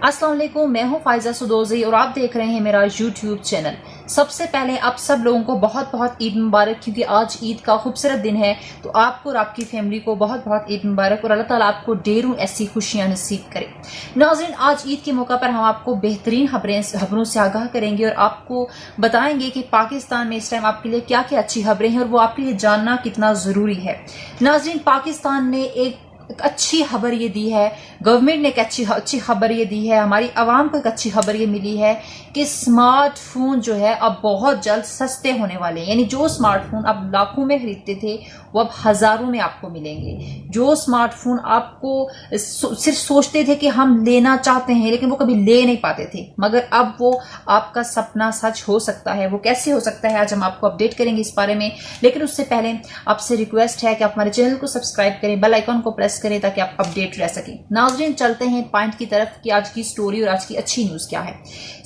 अस्सलाम वालेकुम, मैं हूं फाइजा सुदोजी और आप देख रहे हैं मेरा यूट्यूब चैनल। सबसे पहले आप सब लोगों को बहुत बहुत ईद मुबारक, क्योंकि आज ईद का खूबसूरत दिन है। तो आपको और आपकी फैमिली को बहुत बहुत ईद मुबारक और अल्लाह ताला आपको ढेरों ऐसी खुशियां नसीब करे। नाज़रीन, आज ईद के मौका पर हम आपको बेहतरीन खबरों से आगाह करेंगे और आपको बताएंगे कि पाकिस्तान में इस टाइम आपके लिए क्या क्या अच्छी खबरें हैं और वो आपके लिए जानना कितना ज़रूरी है। नाज़रीन, पाकिस्तान ने एक अच्छी खबर ये दी है, गवर्नमेंट ने एक अच्छी खबर ये दी है, हमारी आवाम को एक अच्छी खबर ये मिली है कि स्मार्टफोन जो है अब बहुत जल्द सस्ते होने वाले हैं। यानी जो स्मार्टफोन आप लाखों में खरीदते थे वो अब हजारों में आपको मिलेंगे। जो स्मार्टफोन आपको सिर्फ सोचते थे कि हम लेना चाहते हैं लेकिन वो कभी ले नहीं पाते थे, मगर अब वो आपका सपना सच हो सकता है। वो कैसे हो सकता है आज हम आपको अपडेट करेंगे इस बारे में। लेकिन उससे पहले आपसे रिक्वेस्ट है कि आप हमारे चैनल को सब्सक्राइब करें, बेल आइकन को प्रेस करें ताकि आप अपडेट रह सकें। नाज़रीन, चलते हैं पॉइंट की तरफ कि आज की स्टोरी और आज की अच्छी न्यूज़ क्या है।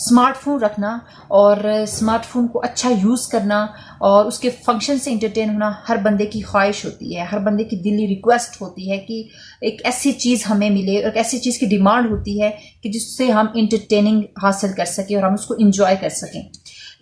स्मार्टफोन रखना और स्मार्टफोन को अच्छा यूज़ करना और उसके फंक्शन से इंटरटेन होना हर बंदे की ख्वाहिश होती है, हर बंदे की दिली रिक्वेस्ट होती है कि एक ऐसी चीज़ हमें मिले और एक ऐसी चीज़ की डिमांड होती है कि जिससे हम इंटरटेनिंग हासिल कर सकें और हम उसको इंजॉय कर सकें।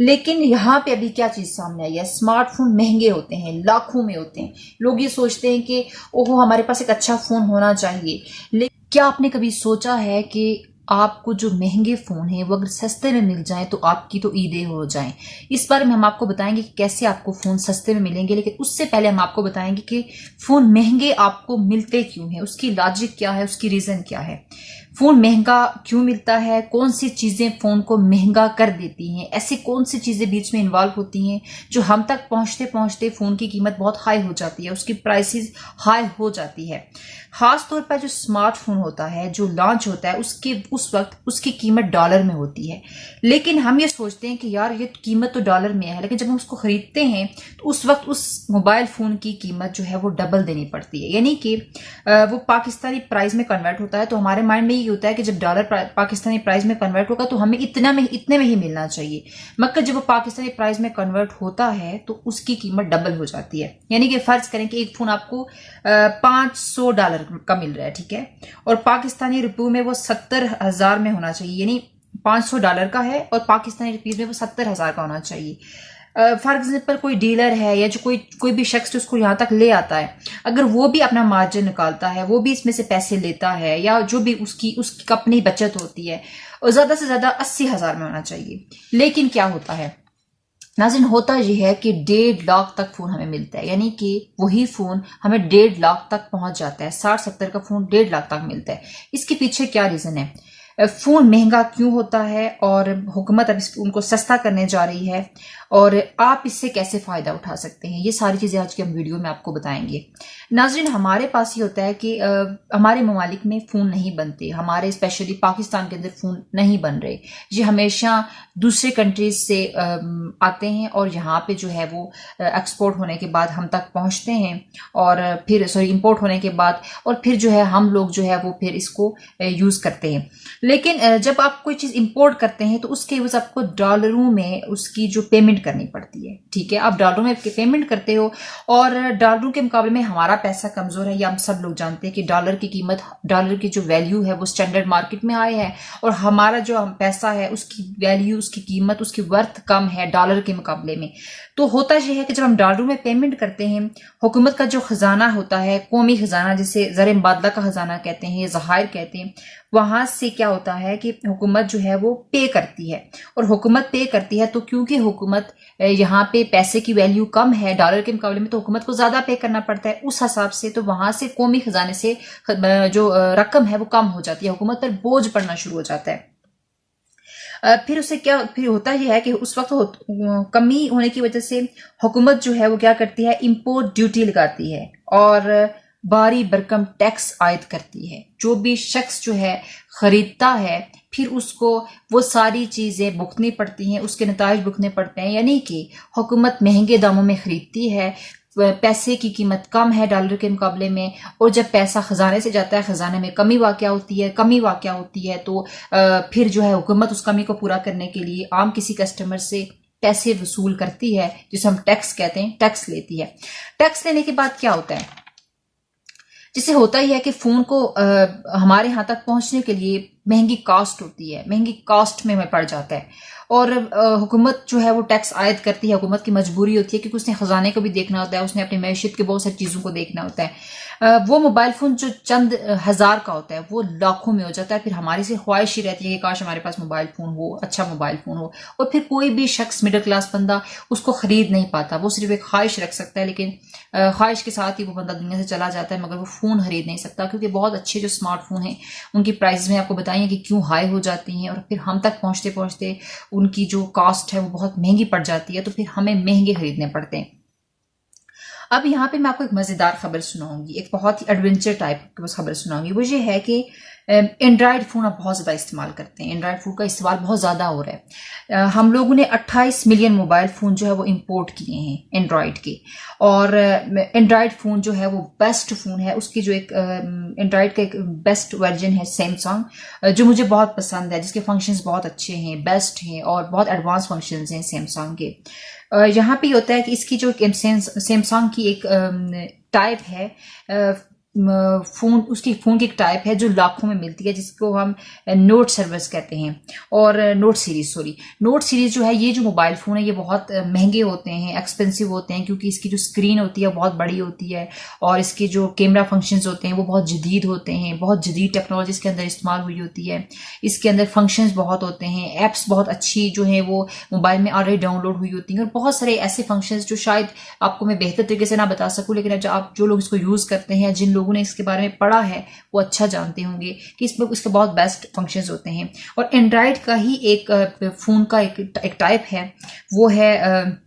लेकिन यहाँ पे अभी क्या चीज सामने आई है, स्मार्टफोन महंगे होते हैं, लाखों में होते हैं। लोग ये सोचते हैं कि ओहो हमारे पास एक अच्छा फोन होना चाहिए। लेकिन क्या आपने कभी सोचा है कि आपको जो महंगे फोन है वो अगर सस्ते में मिल जाए तो आपकी तो ईदें हो जाएं। इस बारे में हम आपको बताएंगे कि कैसे आपको फोन सस्ते में मिलेंगे। लेकिन उससे पहले हम आपको बताएंगे कि फोन महंगे आपको मिलते क्यों हैं, उसकी लॉजिक क्या है, उसकी रीजन क्या है। फोन महंगा क्यों मिलता है, कौन सी चीजें फोन को महंगा कर देती हैं, ऐसी कौन सी चीजें बीच में इन्वॉल्व होती हैं जो हम तक पहुंचते पहुंचते फोन की कीमत बहुत हाई हो जाती है, उसकी प्राइसेस हाई हो जाती है। खास तौर पर जो स्मार्टफोन होता है जो लॉन्च होता है उस वक्त उसकी कीमत डॉलर में होती है। लेकिन हम ये सोचते हैं कि यार ये कीमत तो डॉलर में है, लेकिन जब हम उसको खरीदते हैं तो उस वक्त उस मोबाइल फोन की कीमत जो है वो डबल देनी पड़ती है। यानी कि वो पाकिस्तानी प्राइस में कन्वर्ट होता है। तो हमारे माइंड में ये होता है कि जब डॉलर पाकिस्तानी प्राइस में कन्वर्ट होगा तो हमें इतने में ही मिलना चाहिए, मगर जब वो पाकिस्तानी प्राइस में कन्वर्ट होता है तो उसकी कीमत डबल हो जाती है। यानी कि फर्ज करें कि एक फोन आपको $500 का मिल रहा है, ठीक है, और पाकिस्तानी रुपये में वो 70,000 में होना चाहिए। यानी $500 का है और पाकिस्तानी रुपीज में वो 70,000 का होना चाहिए। फॉर एग्जाम्पल कोई डीलर है या जो कोई भी शख्स उसको यहाँ तक ले आता है, अगर वो भी अपना मार्जिन निकालता है, वो भी इसमें से पैसे लेता है या जो भी उसकी अपनी बचत होती है, और ज्यादा से ज्यादा 80,000 में होना चाहिए। लेकिन क्या होता है नाज़रीन, होता यह है कि 1.5 लाख तक फोन हमें मिलता है। यानी कि वही फोन हमें 1.5 लाख तक पहुंच जाता है। 60-70 का फोन 1.5 लाख तक मिलता है। इसके पीछे क्या रीजन है, फोन महंगा क्यों होता है और हुकूमत अब उनको सस्ता करने जा रही है और आप इससे कैसे फायदा उठा सकते हैं, ये सारी चीजें आज के हम वीडियो में आपको बताएंगे। नाज़रीन, हमारे पास ये होता है कि हमारे ममालिक में फोन नहीं बनते, हमारे स्पेशली पाकिस्तान के अंदर फोन नहीं बन रहे। ये हमेशा दूसरे कंट्रीज से आते हैं और यहाँ पे जो है वो एक्सपोर्ट होने के बाद हम तक पहुंचते हैं और फिर इंपोर्ट होने के बाद और फिर जो है हम लोग जो है वो फिर इसको यूज करते हैं। लेकिन जब आप कोई चीज इंपोर्ट करते हैं तो उसके यूज आपको डॉलरों में उसकी जो पेमेंट करनी पड़ती है, ठीक है, आप डॉलरों में पेमेंट करते हो और डॉलरों के मुकाबले में हमारा पैसा कमजोर है। ये हम सब लोग जानते हैं कि डॉलर की कीमत, डॉलर की जो वैल्यू है वो स्टैंडर्ड मार्केट में आए है और हमारा जो पैसा है उसकी वैल्यू, उसकी कीमत, उसकी वर्थ कम है डॉलर के मुकाबले में। तो होता यह है कि जब हम डॉलरों में पेमेंट करते हैं, हुकूमत का जो खजाना होता है, कौमी खजाना जिसे ज़र मुबादला का खजाना कहते हैं, ज़खायर कहते हैं, वहां से क्या होता है कि हुकूमत जो है वो पे करती है। और हुकूमत पे करती है तो क्योंकि हुकूमत यहाँ पे पैसे की वैल्यू कम है डॉलर के मुकाबले में, तो हुकूमत को ज्यादा पे करना पड़ता है। उस हिसाब से तो वहां से कौमी खजाने से जो रकम है वो कम हो जाती है, हुकूमत पर बोझ पड़ना शुरू हो जाता है। फिर उससे क्या फिर होता यह है कि उस वक्त कमी होने की वजह से हुकूमत जो है वो क्या करती है, इंपोर्ट ड्यूटी लगाती है और भारी भरकम टैक्स आयद करती है। जो भी शख्स जो है खरीदता है फिर उसको वो सारी चीजें भुगतनी पड़ती हैं, उसके नताइज भुगतने पड़ते हैं। यानी कि हुकूमत महंगे दामों में खरीदती है, पैसे की कीमत कम है डॉलर के मुकाबले में, और जब पैसा खजाने से जाता है खजाने में कमी वाक़या होती है तो फिर जो है हुकूमत उस कमी को पूरा करने के लिए आम किसी कस्टमर से पैसे वसूल करती है, जिसे हम टैक्स कहते हैं, टैक्स लेती है। टैक्स लेने के बाद क्या होता है, जिससे होता ही है कि फोन को हमारे यहाँ तक पहुंचने के लिए महंगी कास्ट होती है, महंगी कास्ट में हमें पड़ जाता है। और हुकूमत जो है वो टैक्स आयद करती है, हुकूमत की मजबूरी होती है क्योंकि उसने खजाने को भी देखना होता है, उसने अपनी मैशियत के बहुत सारी चीज़ों को देखना होता है। वो मोबाइल फ़ोन जो चंद हज़ार का होता है वो लाखों में हो जाता है। फिर हमारी से ख्वाहिश ही रहती है कि काश हमारे पास मोबाइल फ़ोन हो, अच्छा मोबाइल फ़ोन हो। और फिर कोई भी शख्स, मिडिल क्लास बंदा, उसको ख़रीद नहीं पाता। वो सिर्फ एक ख्वाहिश रख सकता है, लेकिन ख्वाहिश के साथ ही वो बंदा दुनिया से चला जाता है, मगर वो फ़ोन खरीद नहीं सकता क्योंकि बहुत अच्छे जो स्मार्टफोन हैं उनकी प्राइस में आपको बताइए कि क्यों हाई हो जाती हैं, और फिर हम तक पहुँचते पहुँचते उनकी जो कास्ट है वो बहुत महंगी पड़ जाती है, तो फिर हमें महंगे खरीदने पड़ते हैं। अब यहाँ पे मैं आपको एक मज़ेदार खबर सुनाऊंगी, एक बहुत ही एडवेंचर टाइप की खबर सुनाऊंगी। वो ये है कि एंड्रॉयड फ़ोन आप बहुत ज़्यादा इस्तेमाल करते हैं, एंड्रॉयड फ़ोन का इस्तेमाल बहुत ज़्यादा हो रहा है। हम लोगों ने 28 मिलियन मोबाइल फ़ोन जो है वो इंपोर्ट किए हैं एंड्रॉयड के। और एंड्रॉयड फ़ोन जो है वो बेस्ट फ़ोन है। उसकी जो एक एंड्रॉयड का एक बेस्ट वर्जन है सैमसंग, जो मुझे बहुत पसंद है, जिसके फंक्शंस बहुत अच्छे हैं, बेस्ट हैं और बहुत एडवांस फंक्शंस हैं सैमसंग के। यहाँ पे होता है कि इसकी जो सैमसंग की एक टाइप है फोन, उसकी फोन की एक टाइप है जो लाखों में मिलती है, जिसको हम नोट सर्विस कहते हैं, और नोट सीरीज जो है, ये जो मोबाइल फोन है ये बहुत महंगे होते हैं, एक्सपेंसिव होते हैं, क्योंकि इसकी जो स्क्रीन होती है बहुत बड़ी होती है और इसके जो कैमरा फंक्शंस होते हैं वो बहुत जदीद होते हैं, बहुत जदीद टेक्नोलॉजी इसके अंदर इस्तेमाल हुई होती है। इसके अंदर फंक्शंस बहुत होते हैं, एप्स बहुत अच्छी जो है वो मोबाइल में ऑलरेडी डाउनलोड हुई होती हैं, और बहुत सारे ऐसे फंक्शंस जो शायद आपको मैं बेहतर तरीके से ना बता सकूं, लेकिन आप जो लोग इसको यूज करते हैं, जिन लोगों ने इसके बारे में पढ़ा है, वो अच्छा जानते होंगे कि इसमें इसके बहुत बेस्ट फंक्शंस होते हैं। और एंड्रॉयड का ही एक फोन का एक टाइप है, वो है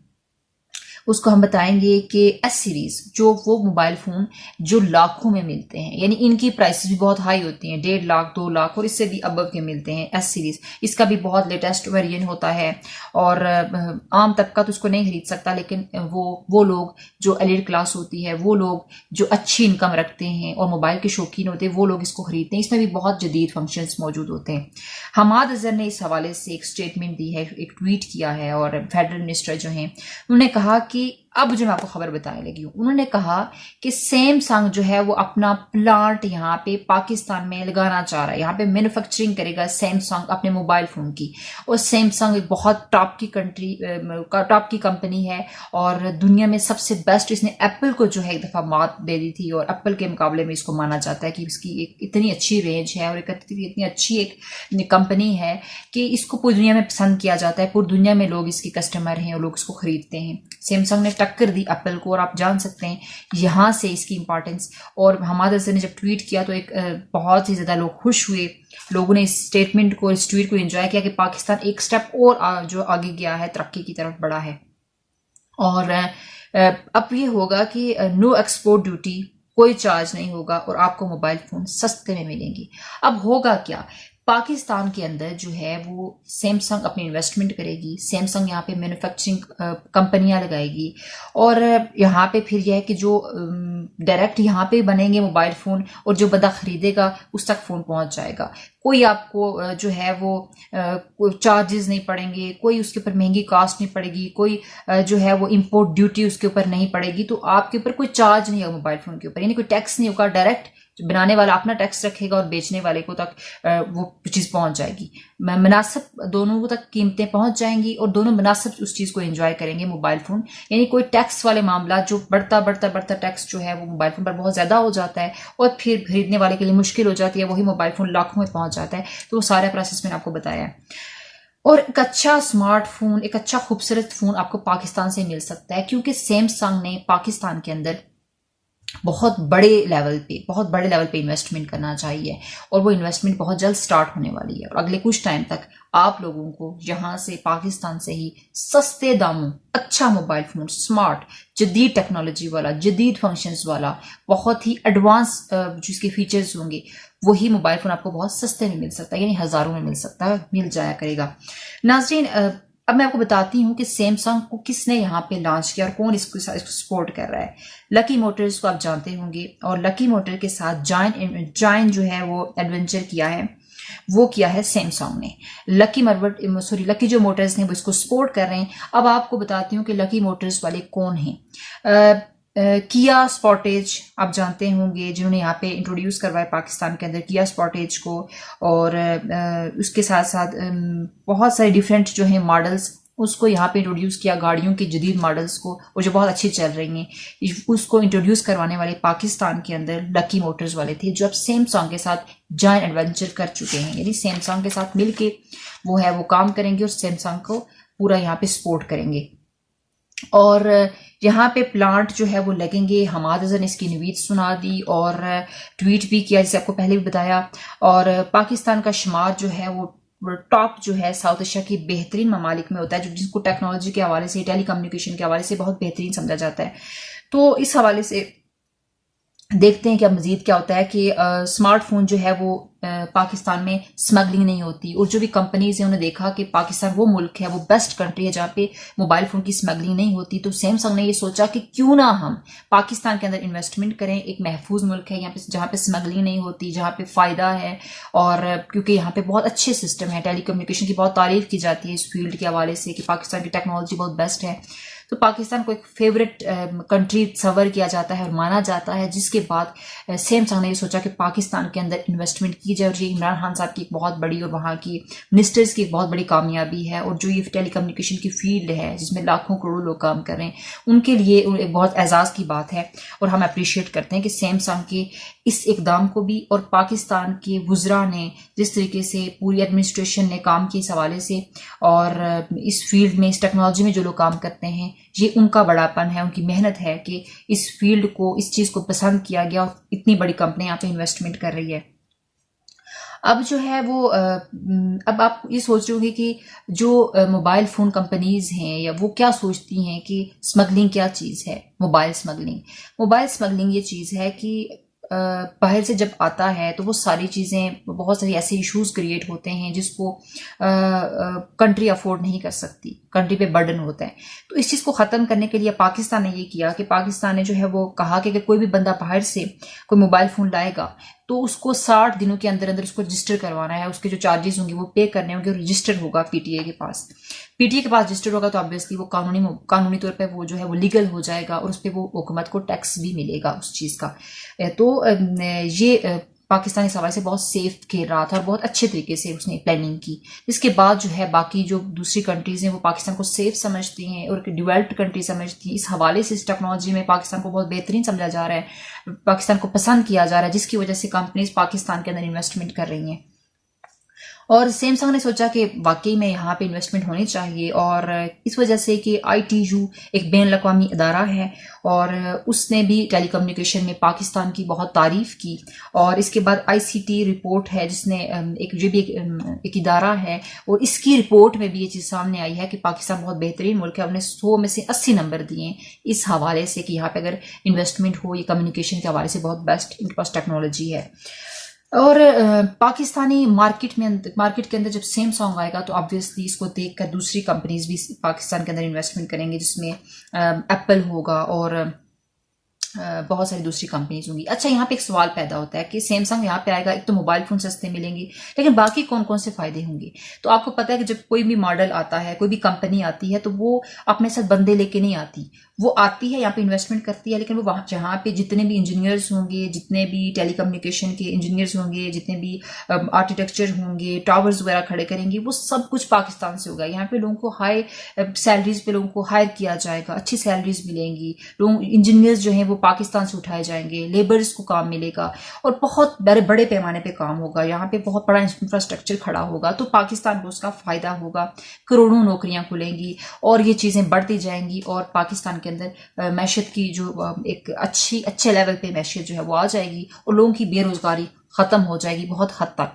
उसको हम बताएंगे कि एस सीरीज, जो वो मोबाइल फोन जो लाखों में मिलते हैं, यानी इनकी प्राइसेस भी बहुत हाई होती हैं, 1.5 लाख 2 लाख और इससे भी अबव के मिलते हैं एस सीरीज। इसका भी बहुत लेटेस्ट वेरिएंट होता है और आम तबका तो उसको नहीं खरीद सकता, लेकिन वो लोग जो एलिट क्लास होती है, वो लोग जो अच्छी इनकम रखते हैं और मोबाइल के शौकीन होते हैं, वो लोग इसको खरीदते हैं। इसमें भी बहुत जदीद फंक्शंस मौजूद होते हैं। हमाद अजहर ने इस हवाले से एक स्टेटमेंट दी है, एक ट्वीट किया है, और फेडरल मिनिस्टर जो हैं उन्होंने कहा कि अब जो मैं आपको खबर बताने लगी हूं, उन्होंने कहा कि सैमसंग जो है वो अपना प्लांट यहाँ पे पाकिस्तान में लगाना चाह रहा है, यहाँ पे मैन्युफैक्चरिंग करेगा सैमसंग अपने मोबाइल फोन की। और सैमसंग एक बहुत टॉप की कंपनी है और दुनिया में सबसे बेस्ट, इसने एप्पल को जो है एक दफा मात दे दी थी, और एप्पल के मुकाबले में इसको माना जाता है कि इसकी एक इतनी अच्छी रेंज है और इतनी अच्छी एक कंपनी है कि इसको पूरी दुनिया में पसंद किया जाता है, पूरी दुनिया में लोग इसके कस्टमर हैं और लोग इसको खरीदते हैं। सैमसंग ने टक्कर दी एप्पल को, और आप जान सकते हैं यहां से इसकी इंपॉर्टेंस। और हमाद अजहर ने जब ट्वीट किया तो एक बहुत ही ज्यादा लोग खुश हुए, लोगों ने इस स्टेटमेंट को, इस ट्वीट को एंजॉय किया कि पाकिस्तान एक स्टेप और जो आगे गया है, तरक्की की तरफ बढ़ा है। और अब ये होगा कि नो एक्सपोर्ट ड्यूटी, कोई चार्ज नहीं होगा और आपको मोबाइल फोन सस्ते में मिलेंगे। अब होगा क्या, पाकिस्तान के अंदर जो है वो सैमसंग अपनी इन्वेस्टमेंट करेगी, सैमसंग यहाँ पे मैन्युफैक्चरिंग कंपनियां लगाएगी, और यहाँ पे फिर यह है कि जो डायरेक्ट यहाँ पे बनेंगे मोबाइल फोन, और जो बंदा खरीदेगा उस तक फोन पहुंच जाएगा। कोई आपको जो है वो चार्जेस नहीं पड़ेंगे, कोई उसके ऊपर महंगी कास्ट नहीं पड़ेगी, कोई जो है वो इंपोर्ट ड्यूटी उसके ऊपर नहीं पड़ेगी, तो आपके ऊपर कोई चार्ज नहीं होगा मोबाइल फोन के ऊपर, यानी कोई टैक्स नहीं होगा। डायरेक्ट बनाने वाला अपना टैक्स रखेगा और बेचने वाले को तक वो चीज पहुंच जाएगी, मुनासिब दोनों को तक कीमतें पहुंच जाएंगी और दोनों मुनासिब उस चीज को एंजॉय करेंगे मोबाइल फोन। यानी कोई टैक्स वाले मामला, जो बढ़ता टैक्स जो है वो मोबाइल फोन पर बहुत ज्यादा हो जाता है और फिर खरीदने वाले के लिए मुश्किल हो जाती है, वही मोबाइल फोन लाखों में पहुंच जाता है। तो वो सारा प्रोसेस मैंने आपको बताया है। और एक अच्छा स्मार्टफोन, एक अच्छा खूबसूरत फोन आपको पाकिस्तान से मिल सकता है, क्योंकि सैमसंग ने पाकिस्तान के अंदर बहुत बड़े लेवल पे इन्वेस्टमेंट करना चाहिए, और वो इन्वेस्टमेंट बहुत जल्द स्टार्ट होने वाली है। और अगले कुछ टाइम तक आप लोगों को यहाँ से, पाकिस्तान से ही सस्ते दामों अच्छा मोबाइल फोन, स्मार्ट, जदीद टेक्नोलॉजी वाला, जदीद फंक्शंस वाला, बहुत ही एडवांस जिसके फीचर्स होंगे, वही मोबाइल फोन आपको बहुत सस्ते में मिल सकता है, यानी हजारों में मिल जाया करेगा। नाज़रीन, अब मैं आपको बताती हूँ कि सैमसंग को किसने यहाँ पे लॉन्च किया और कौन इसको सपोर्ट कर रहा है। लकी मोटर्स को आप जानते होंगे, और लकी मोटर के साथ जायंट जो है वो एडवेंचर किया है, वो किया है सैमसंग ने। लकी जो मोटर्स ने वो इसको सपोर्ट कर रहे हैं। अब आपको बताती हूँ कि लकी मोटर्स वाले कौन हैं। किया स्पोर्टेज आप जानते होंगे, जिन्होंने यहाँ पे इंट्रोड्यूस करवाया पाकिस्तान के अंदर किया स्पोर्टेज को, और उसके साथ साथ बहुत सारे डिफरेंट जो है मॉडल्स उसको यहाँ पे इंट्रोड्यूस किया, गाड़ियों के जदीद मॉडल्स को, और जो बहुत अच्छी चल रही हैं उसको इंट्रोड्यूस करवाने वाले पाकिस्तान के अंदर लकी मोटर्स वाले थे, जो अब सैमसंग के साथ जॉइंट एडवेंचर कर चुके हैं। यानी सैमसंग के साथ मिलके वो काम करेंगे और सैमसंग को पूरा यहाँ पे सपोर्ट करेंगे। और यहाँ पे प्लांट जो है वो लगेंगे। हमाद अज़हर ने इसकी नवीद सुना दी और ट्वीट भी किया, जैसे आपको पहले भी बताया। और पाकिस्तान का शुमार जो है वो टॉप जो है साउथ एशिया की बेहतरीन ममालिक में होता है, जो जिसको टेक्नोलॉजी के हवाले से, टेली कम्युनिकेशन के हवाले से बहुत बेहतरीन समझा जाता है। तो इस हवाले से देखते हैं कि अब मजीद क्या होता है कि स्मार्टफोन जो है वो पाकिस्तान में स्मगलिंग नहीं होती, और जो भी कंपनीज हैं उन्होंने देखा कि पाकिस्तान वो मुल्क है, वो बेस्ट कंट्री है जहाँ पे मोबाइल फोन की स्मगलिंग नहीं होती। तो सैमसंग ने ये सोचा कि क्यों ना हम पाकिस्तान के अंदर इन्वेस्टमेंट करें। एक महफूज मुल्क है यहाँ पे, जहाँ पे स्मगलिंग नहीं होती, जहाँ पे फायदा है, और क्योंकि यहाँ पे बहुत अच्छे सिस्टम है, टेली कम्युनिकेशन की बहुत तारीफ की जाती है इस फील्ड के हवाले से कि पाकिस्तान की टेक्नोलॉजी बहुत बेस्ट है। तो पाकिस्तान को एक फेवरेट कंट्री तस्वर किया जाता है और माना जाता है, जिसके बाद सैमसंग ने ये सोचा कि पाकिस्तान के अंदर इन्वेस्टमेंट की जाए। और ये इमरान खान साहब की एक बहुत बड़ी और वहाँ की मिनिस्टर्स की एक बहुत बड़ी कामयाबी है, और जो ये टेली कम्युनिकेशन की फील्ड है जिसमें लाखों करोड़ों लोग काम कर रहे हैं, उनके लिए एक बहुत एजाज़ की बात है। और हम अप्रिशिएट करते हैं कि सैमसंग के इस इकदाम को भी, और पाकिस्तान के वुज़रा ने जिस तरीके से, पूरी एडमिनिस्ट्रेशन ने काम किया इस हवाले से, और इस फील्ड में, इस टेक्नोलॉजी में जो लोग काम करते हैं, ये उनका बड़ापन है, उनकी मेहनत है कि इस फील्ड को, इस चीज़ को पसंद किया गया और इतनी बड़ी कंपनी यहाँ पे इन्वेस्टमेंट कर रही है। अब जो है वो अब आप ये सोच रहे होंगे कि जो मोबाइल फ़ोन कंपनीज हैं या वो क्या सोचती हैं कि स्मगलिंग क्या चीज़ है। मोबाइल स्मगलिंग ये चीज़ है कि बाहर से जब आता है तो वो सारी चीज़ें, बहुत सारी ऐसे इश्यूज क्रिएट होते हैं जिसको कंट्री अफोर्ड नहीं कर सकती, कंट्री पे बर्डन होता है। तो इस चीज़ को ख़त्म करने के लिए पाकिस्तान ने ये किया कि पाकिस्तान ने जो है वो कहा कि कोई भी बंदा बाहर से कोई मोबाइल फ़ोन लाएगा तो उसको 60 दिनों के अंदर अंदर उसको रजिस्टर करवाना है, उसके जो चार्जेस होंगे वो पे करने होंगे, और रजिस्टर होगा पीटीए के पास रजिस्टर होगा, तो ऑब्वियसली वो कानूनी तौर पे वो जो है वो लीगल हो जाएगा, और उस पर वो हुकूमत को टैक्स भी मिलेगा उस चीज़ का। तो ये पाकिस्तान इस हवाले से बहुत सेफ खेल रहा था और बहुत अच्छे तरीके से उसने प्लानिंग की। इसके बाद जो है बाकी जो दूसरी कंट्रीज हैं वो पाकिस्तान को सेफ समझती हैं और डेवलप्ड कंट्री समझती हैं। इस हवाले से इस टेक्नोलॉजी में पाकिस्तान को बहुत बेहतरीन समझा जा रहा है, पाकिस्तान को पसंद किया जा रहा है, जिसकी वजह से कंपनीज पाकिस्तान के अंदर इन्वेस्टमेंट कर रही हैं। और सैमसंग ने सोचा कि वाकई में यहाँ पे इन्वेस्टमेंट होनी चाहिए, और इस वजह से कि ITU एक बैन अवी अदारा है और उसने भी टेलीकम्युनिकेशन में पाकिस्तान की बहुत तारीफ की। और इसके बाद ICT रिपोर्ट है जिसने एक इदारा है, और इसकी रिपोर्ट में भी ये चीज़ सामने आई है कि पाकिस्तान बहुत बेहतरीन मुल्क है। हमने 100 में से 80 नंबर दिए इस हवाले से कि यहाँ पे अगर इन्वेस्टमेंट हो, ये कम्युनिकेशन के हवाले से बहुत बेस्ट इनके पास टेक्नोलॉजी है। और पाकिस्तानी मार्केट के अंदर जब सैमसंग आएगा तो ऑब्वियसली इसको देखकर दूसरी कंपनीज भी पाकिस्तान के अंदर इन्वेस्टमेंट करेंगे, जिसमें एप्पल होगा और बहुत सारी दूसरी कंपनीज होंगी। अच्छा, यहाँ पे एक सवाल पैदा होता है कि सैमसंग यहाँ पे आएगा, एक तो मोबाइल फोन सस्ते मिलेंगे, लेकिन बाकी कौन कौन से फायदे होंगे? तो आपको पता है कि जब कोई भी मॉडल आता है, कोई भी कंपनी आती है, तो वो अपने साथ बंदे लेके नहीं आती, वो आती है यहाँ पे इन्वेस्टमेंट करती है, लेकिन वो वहाँ जहाँ पे जितने भी इंजीनियर्स होंगे, जितने भी टेलीकम्युनिकेशन के इंजीनियर्स होंगे, जितने भी आर्किटेक्चर होंगे, टावर्स वगैरह खड़े करेंगे, वो सब कुछ पाकिस्तान से होगा। यहाँ पे लोगों को हाई सैलरीज पे लोगों को हायर किया जाएगा, अच्छी सैलरीज मिलेंगी, लोग इंजीनियर्स जो है वो पाकिस्तान से उठाए जाएंगे, लेबर्स को काम मिलेगा और बहुत बड़े पैमाने पे काम होगा। यहाँ पे बहुत बड़ा इंफ्रास्ट्रक्चर खड़ा होगा, तो पाकिस्तान को उसका फायदा होगा, करोड़ों नौकरियां खुलेंगी और ये चीजें बढ़ती जाएंगी और पाकिस्तान के अंदर मैशत की जो एक अच्छे लेवल पे मैशत जो है वो आ जाएगी और लोगों की बेरोजगारी खत्म हो जाएगी बहुत हद तक।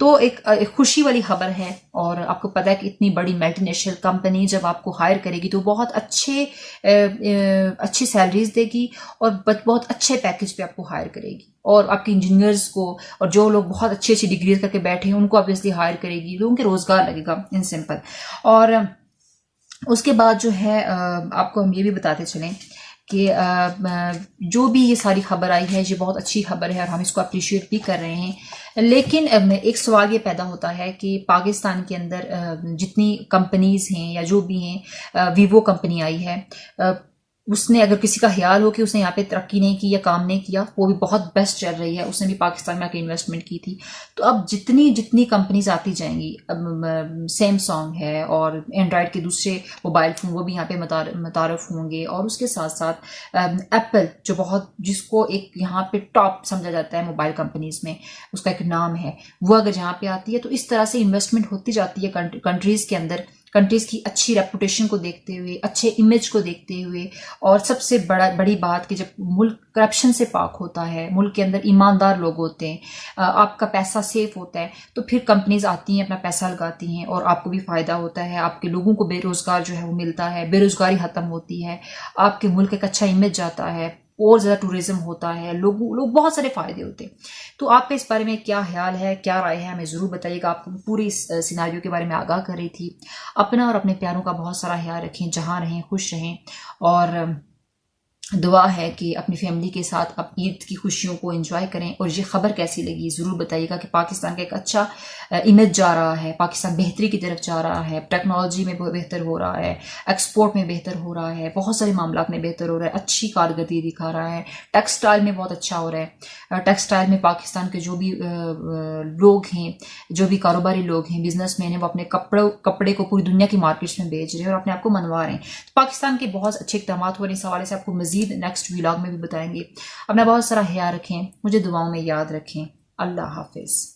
तो एक खुशी वाली खबर है। और आपको पता है कि इतनी बड़ी मल्टीनेशनल कंपनी जब आपको हायर करेगी तो बहुत अच्छी सैलरीज देगी और बहुत अच्छे पैकेज पे आपको हायर करेगी, और आपके इंजीनियर्स को और जो लोग बहुत अच्छी डिग्रीज करके बैठे हैं उनको ऑब्वियसली हायर करेगी, लोगों के रोजगार लगेगा इन सिंपल। और उसके बाद जो है आपको हम ये भी बताते चलें कि जो भी ये सारी खबर आई है ये बहुत अच्छी खबर है और हम इसको अप्रिशिएट भी कर रहे हैं। लेकिन एक सवाल ये पैदा होता है कि पाकिस्तान के अंदर जितनी कंपनीज हैं या जो भी हैं, वीवो कंपनी आई है, उसने अगर किसी का ख्याल हो कि उसने यहाँ पे तरक्की नहीं की या काम नहीं किया, वो भी बहुत बेस्ट चल रही है, उसने भी पाकिस्तान में आके इन्वेस्टमेंट की थी। तो अब जितनी जितनी कंपनीज आती जाएंगी, अब सैमसंग है और एंड्रॉयड के दूसरे मोबाइल फ़ोन वो भी यहाँ पे मुतारफ होंगे, और उसके साथ साथ एप्पल जो बहुत, जिसको एक यहाँ पे टॉप समझा जाता है मोबाइल कंपनीज में, उसका एक नाम है, वो अगर यहाँ पे आती है तो इस तरह से इन्वेस्टमेंट होती जाती है कंट्रीज के अंदर, कंट्रीज की अच्छी रेपुटेशन को देखते हुए, अच्छे इमेज को देखते हुए। और सबसे बड़ी बात कि जब मुल्क करप्शन से पाक होता है, मुल्क के अंदर ईमानदार लोग होते हैं, आपका पैसा सेफ होता है, तो फिर कंपनीज आती हैं, अपना पैसा लगाती हैं और आपको भी फायदा होता है, आपके लोगों को बेरोजगार जो है वो मिलता है, बेरोजगारी खत्म होती है, आपके मुल्क एक अच्छा इमेज जाता है, और ज़्यादा टूरिज्म होता है, लोग बहुत सारे फायदे होते हैं। तो आपका इस बारे में क्या ख्याल है, क्या राय है, हमें ज़रूर बताइएगा। आपको पूरी इस सिनारियो के बारे में आगाह कर रही थी। अपना और अपने प्यारों का बहुत सारा ख्याल रखें, जहाँ रहें खुश रहें, और दुआ है कि अपनी फैमिली के साथ आप ईद की खुशियों को एंजॉय करें। और ये खबर कैसी लगी ज़रूर बताइएगा कि पाकिस्तान का एक अच्छा इमेज जा रहा है, पाकिस्तान बेहतरी की तरफ जा रहा है, टेक्नोलॉजी में बेहतर हो रहा है, एक्सपोर्ट में बेहतर हो रहा है, बहुत सारे मामलात में बेहतर हो रहा है, अच्छी कारकर्दगी दिखा रहा है, टेक्सटाइल में बहुत अच्छा हो रहा है। टेक्सटाइल में पाकिस्तान के जो भी लोग हैं, जो भी कारोबारी लोग हैं, बिजनेसमैन हैं, वो अपने कपड़े को पूरी दुनिया की मार्केट्स में बेच रहे हैं और अपने आप को मनवा रहे हैं। तो पाकिस्तान के बहुत अच्छे इक़दाम हो रहे हैं। इस हवाले से आपको मजीद नेक्स्ट व्लॉग में भी बताएंगे। अपना बहुत सारा ख्याल रखें, मुझे दुआओं में याद रखें। अल्लाह हाफिज।